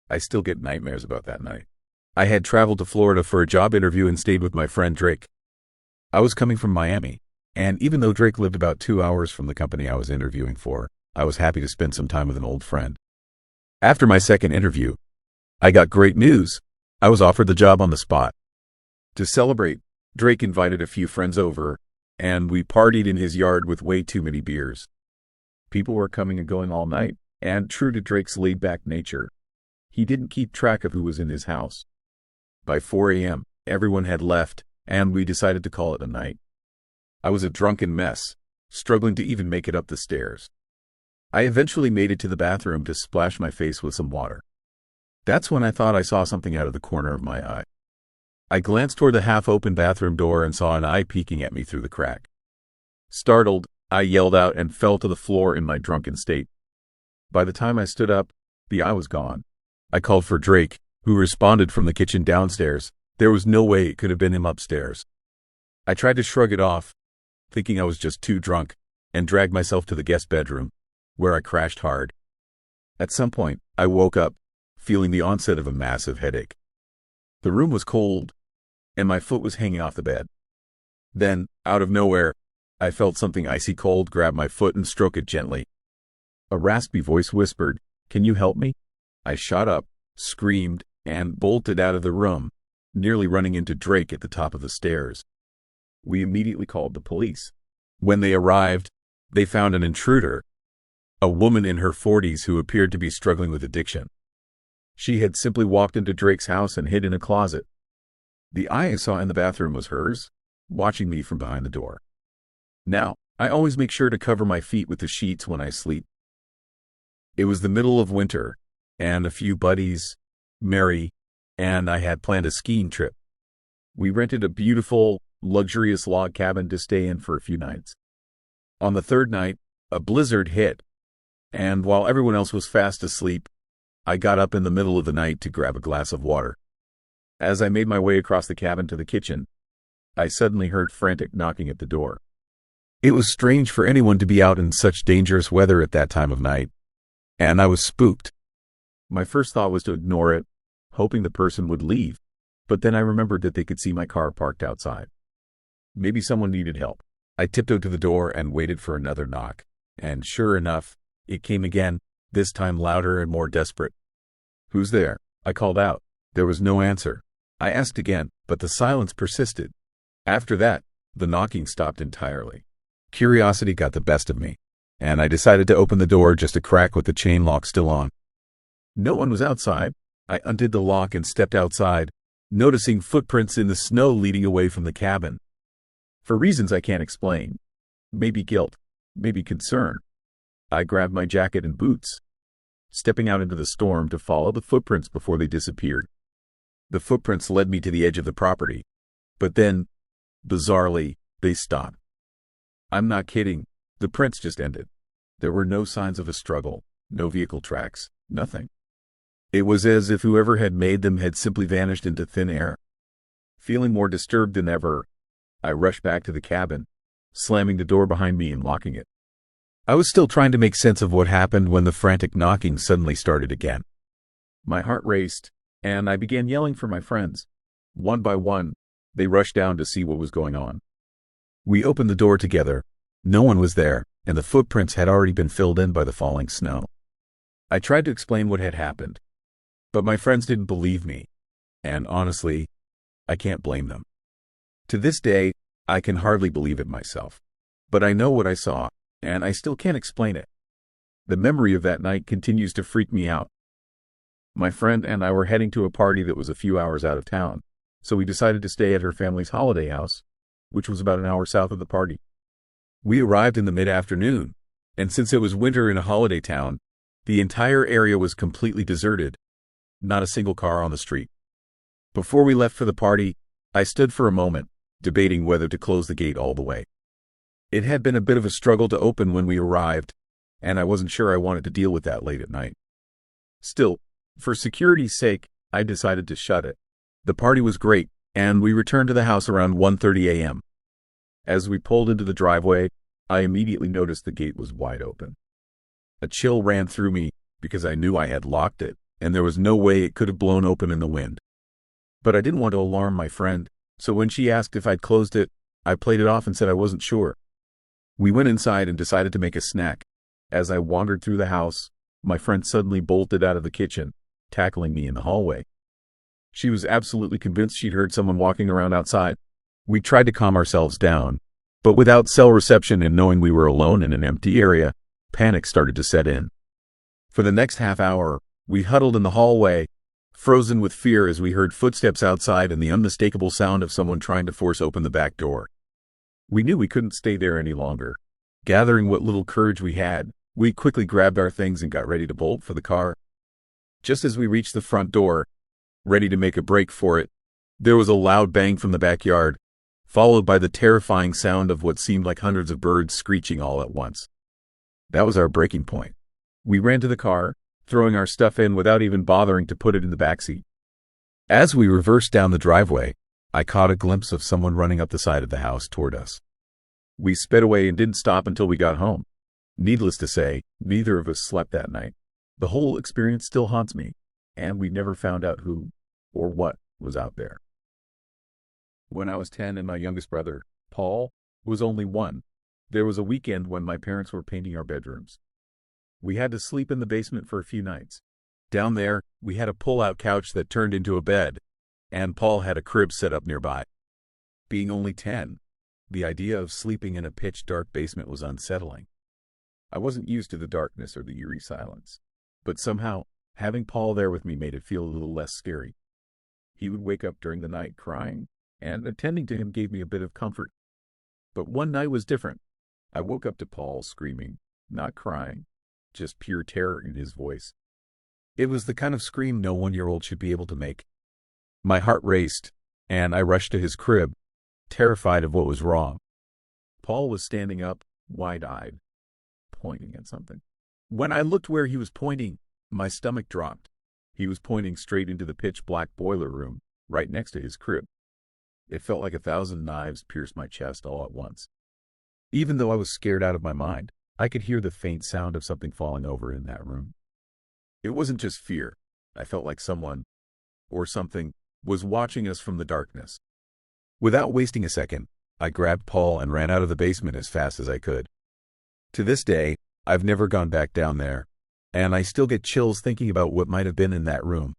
I still get nightmares about that night. I had traveled to Florida for a job interview and stayed with my friend Drake. I was coming from Miami, and even though Drake lived about 2 hours from the company I was interviewing for, I was happy to spend some time with an old friend. After my second interview, I got great news. I was offered the job on the spot. To celebrate, Drake invited a few friends over, and we partied in his yard with way too many beers. People were coming and going all night, and true to Drake's laid-back nature, he didn't keep track of who was in his house. By 4 a.m., everyone had left, and we decided to call it a night. I was a drunken mess, struggling to even make it up the stairs. I eventually made it to the bathroom to splash my face with some water. That's when I thought I saw something out of the corner of my eye. I glanced toward the half-open bathroom door and saw an eye peeking at me through the crack. Startled, I yelled out and fell to the floor in my drunken state. By the time I stood up, the eye was gone. I called for Drake, who responded from the kitchen downstairs. There was no way it could have been him upstairs. I tried to shrug it off, thinking I was just too drunk, and dragged myself to the guest bedroom, where I crashed hard. At some point, I woke up, feeling the onset of a massive headache. The room was cold, and my foot was hanging off the bed. Then, out of nowhere, I felt something icy cold grab my foot and stroke it gently. A raspy voice whispered, "Can you help me?" I shot up, screamed, and bolted out of the room, nearly running into Drake at the top of the stairs. We immediately called the police. When they arrived, they found an intruder, a woman in her 40s who appeared to be struggling with addiction. She had simply walked into Drake's house and hid in a closet. The eye I saw in the bathroom was hers, watching me from behind the door. Now, I always make sure to cover my feet with the sheets when I sleep. It was the middle of winter, and a few buddies, Mary, and I had planned a skiing trip. We rented a beautiful, luxurious log cabin to stay in for a few nights. On the third night, a blizzard hit, and while everyone else was fast asleep, I got up in the middle of the night to grab a glass of water. As I made my way across the cabin to the kitchen, I suddenly heard frantic knocking at the door. It was strange for anyone to be out in such dangerous weather at that time of night, and I was spooked. My first thought was to ignore it, hoping the person would leave, but then I remembered that they could see my car parked outside. Maybe someone needed help. I tiptoed to the door and waited for another knock, and sure enough, it came again, this time louder and more desperate. "Who's there?" I called out. There was no answer. I asked again, but the silence persisted. After that, the knocking stopped entirely. Curiosity got the best of me, and I decided to open the door just a crack with the chain lock still on. No one was outside. I undid the lock and stepped outside, noticing footprints in the snow leading away from the cabin. For reasons I can't explain, maybe guilt, maybe concern, I grabbed my jacket and boots, stepping out into the storm to follow the footprints before they disappeared. The footprints led me to the edge of the property, but then, bizarrely, they stopped. I'm not kidding, the prints just ended. There were no signs of a struggle, no vehicle tracks, nothing. It was as if whoever had made them had simply vanished into thin air. Feeling more disturbed than ever, I rushed back to the cabin, slamming the door behind me and locking it. I was still trying to make sense of what happened when the frantic knocking suddenly started again. My heart raced, and I began yelling for my friends. One by one, they rushed down to see what was going on. We opened the door together. No one was there, and the footprints had already been filled in by the falling snow. I tried to explain what had happened, but my friends didn't believe me, and honestly, I can't blame them. To this day, I can hardly believe it myself, but I know what I saw, and I still can't explain it. The memory of that night continues to freak me out. My friend and I were heading to a party that was a few hours out of town, so we decided to stay at her family's holiday house, which was about an hour south of the party. We arrived in the mid-afternoon, and since it was winter in a holiday town, the entire area was completely deserted, not a single car on the street. Before we left for the party, I stood for a moment, debating whether to close the gate all the way. It had been a bit of a struggle to open when we arrived, and I wasn't sure I wanted to deal with that late at night. Still, for security's sake, I decided to shut it. The party was great, and we returned to the house around 1:30 a.m. As we pulled into the driveway, I immediately noticed the gate was wide open. A chill ran through me because I knew I had locked it, and there was no way it could have blown open in the wind. But I didn't want to alarm my friend, so when she asked if I'd closed it, I played it off and said I wasn't sure. We went inside and decided to make a snack. As I wandered through the house, my friend suddenly bolted out of the kitchen, tackling me in the hallway. She was absolutely convinced she'd heard someone walking around outside. We tried to calm ourselves down, but without cell reception and knowing we were alone in an empty area, panic started to set in. For the next half hour, we huddled in the hallway, frozen with fear as we heard footsteps outside and the unmistakable sound of someone trying to force open the back door. We knew we couldn't stay there any longer. Gathering what little courage we had, we quickly grabbed our things and got ready to bolt for the car. Just as we reached the front door, ready to make a break for it, there was a loud bang from the backyard, followed by the terrifying sound of what seemed like hundreds of birds screeching all at once. That was our breaking point. We ran to the car, throwing our stuff in without even bothering to put it in the backseat. As we reversed down the driveway, I caught a glimpse of someone running up the side of the house toward us. We sped away and didn't stop until we got home. Needless to say, neither of us slept that night. The whole experience still haunts me, and we never found out who or what was out there. When I was 10 and my youngest brother, Paul, was only 1, there was a weekend when my parents were painting our bedrooms. We had to sleep in the basement for a few nights. Down there, we had a pull-out couch that turned into a bed, and Paul had a crib set up nearby. Being only 10, the idea of sleeping in a pitch-dark basement was unsettling. I wasn't used to the darkness or the eerie silence, but somehow, having Paul there with me made it feel a little less scary. He would wake up during the night crying, and attending to him gave me a bit of comfort. But one night was different. I woke up to Paul screaming, not crying, just pure terror in his voice. It was the kind of scream no 1-year-old should be able to make. My heart raced, and I rushed to his crib, terrified of what was wrong. Paul was standing up, wide-eyed, pointing at something. When I looked where he was pointing, my stomach dropped. He was pointing straight into the pitch-black boiler room, right next to his crib. It felt like 1,000 knives pierced my chest all at once. Even though I was scared out of my mind, I could hear the faint sound of something falling over in that room. It wasn't just fear. I felt like someone, or something, was watching us from the darkness. Without wasting a second, I grabbed Paul and ran out of the basement as fast as I could. To this day, I've never gone back down there, and I still get chills thinking about what might have been in that room.